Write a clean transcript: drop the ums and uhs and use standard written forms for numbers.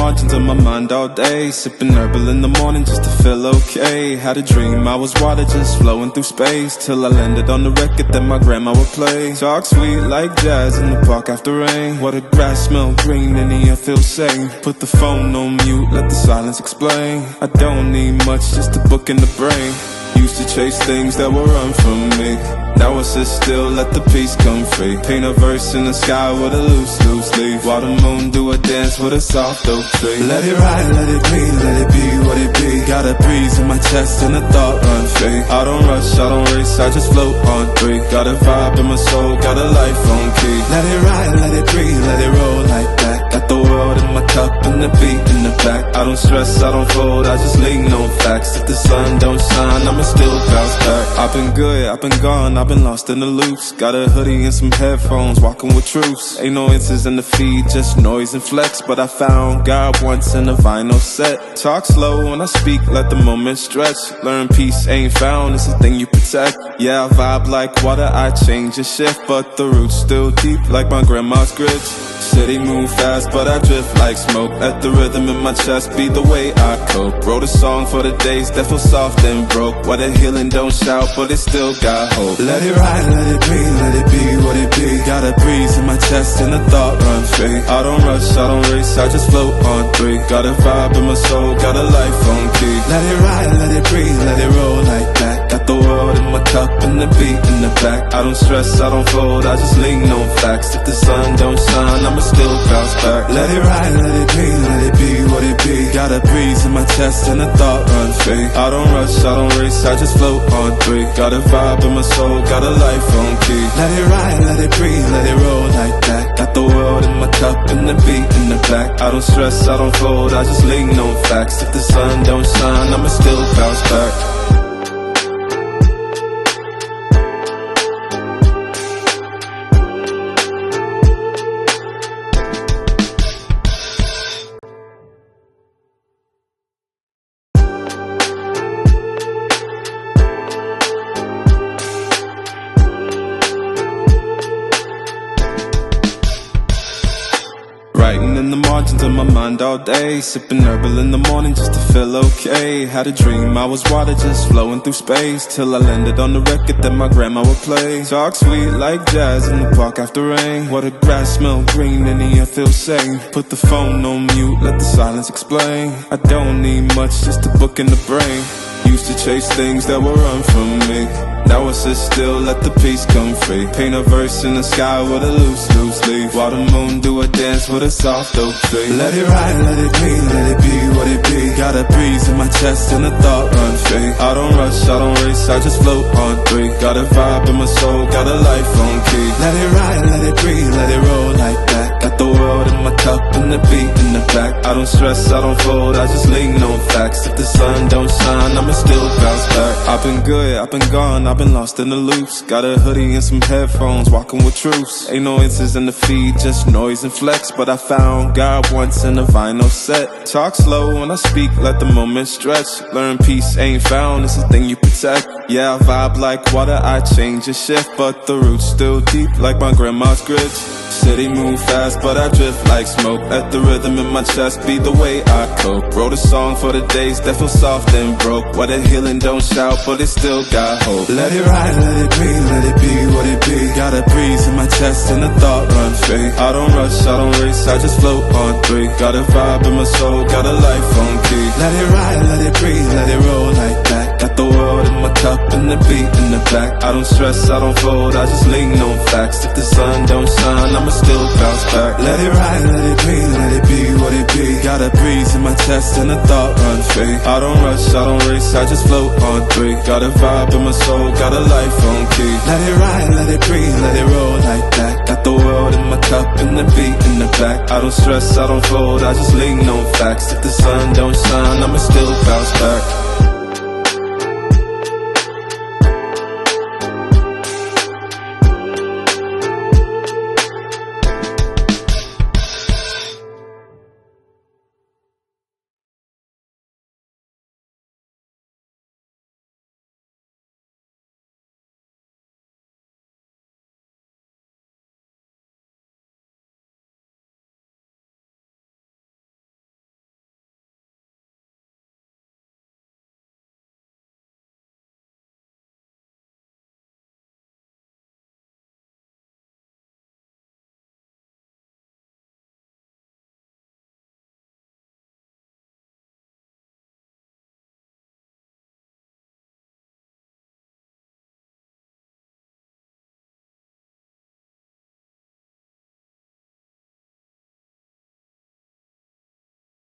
margins of my mind all day, sipping herbal in the morning just to feel okay. Had a dream I was water just flowing through space, till I landed on the record that my grandma would play. Talk sweet like jazz in the park after rain. What the grass smell green and the air feels sane. Put the phone on mute, let the silence explain. I don't need much, just a book in the brain. Used to chase things that would run from me. Now I sit still, let the peace come free. Paint a verse in the sky with a loose leaf. While the moon do a dance with a soft oak tree. Let it ride, let it be, let it be what it be. Got a breeze in my chest and a thought run free. I don't rush, I don't race, I just float on three. Got a vibe in my soul, got a life on key. Let it ride, let it breathe, let it roll like that. Got the world in my cup and the beat in the back. I don't stress, I don't fold, I just lean on facts. If the sun don't shine, I'ma still bounce back. I've been good, I've been gone, I've been lost in the loops. Got a hoodie and some headphones, walking with truths. Ain't no answers in the feed, just noise and flex. But I found God once in a vinyl set. Talk slow when I speak, let the moment stretch. Learn peace ain't found, it's a thing you protect. Yeah, I vibe like water, I change and shift, but the roots still deep like my grandma's grits. City move fast, but I drift like smoke. Let the rhythm in my chest be the way I cope. Wrote a song for the days that feel soft and broke, where the healing don't shout, but it still got hope. Let it ride, let it breathe, let it be what it be. Got a breeze in my chest and a thought run free. I don't rush, I don't race, I just float on three. Got a vibe in my soul, got a life on key. Let it ride, let it breathe, let it roll like that. Got the world in my cup and the beat in the back. I don't stress, I don't fold, I just lean on facts. If the sun don't shine, I'ma still bounce back. Let it ride, let it be, let it be what it be. Got a breeze in my chest and a thought run free. I don't rush, I don't race, I just float on three. Got a vibe in my soul, got a life on key. Let it ride, let it breathe, let it roll like that. Got the world in my cup and the beat in the back. I don't stress, I don't fold, I just lean on facts. If the sun don't shine, I'ma still bounce back. Writing in the margins of my mind all day, sipping herbal in the morning just to feel okay. Had a dream I was water just flowing through space, till I landed on the record that my grandma would play. Talk sweet like jazz in the park after rain. What the grass smell green and the air feels sane. Put the phone on mute, let the silence explain. I don't need much, just a book in the brain. Used to chase things that would run from me. Now I sit still, let the peace come free. Paint a verse in the sky with a loose leaf. While the moon do a dance with a soft oak tree. Let it ride, let it be, let it be what it be. Got a breeze in my chest and a thought run free. I don't rush, I don't race, I just float on three. Got a vibe in my soul, got a life on key. Let it ride, let it breathe, let it roll like that. Got the world in my cup and the beat in the back. I don't stress, I don't fold, I just lean on facts. If the sun don't shine, I'ma still bounce back. I've been good, I've been gone, I've been lost in the loops. Got a hoodie and some headphones, walking with truths. Ain't no answers in the feed, just noise and flex. But I found God once in a vinyl set. Talk slow when I speak, let the moment stretch. Learn peace ain't found, it's a thing you protect. Yeah, I vibe like water, I change and shift, but the roots still deep like my grandma's grits. City move fast, but I drift like smoke. Let the rhythm in my chest be the way I cope. Wrote a song for the days that feel soft and broke, where the healing don't shout, but it still got hope. Let it ride, let it breathe, let it be what it be. Got a breeze in my chest and a thought run free. I don't rush, I don't race, I just float on three. Got a vibe in my soul, got a life on key. Let it ride, let it breathe, let it roll like that. Got the world in my cup and the beat in the back. I don't stress, I don't fold, I just lean on facts. If the sun don't shine, I'ma still bounce back. Let it ride, let it breathe, let it be what it be. Got a breeze in my chest and a thought run free. I don't rush, I don't race, I just float on three. Got a vibe in my soul, got a life on key. Let it ride, let it breathe, let it roll like that. Got the world in my cup and the beat in the back. I don't stress, I don't fold, I just lean on facts. If the sun don't shine, I'ma still bounce back.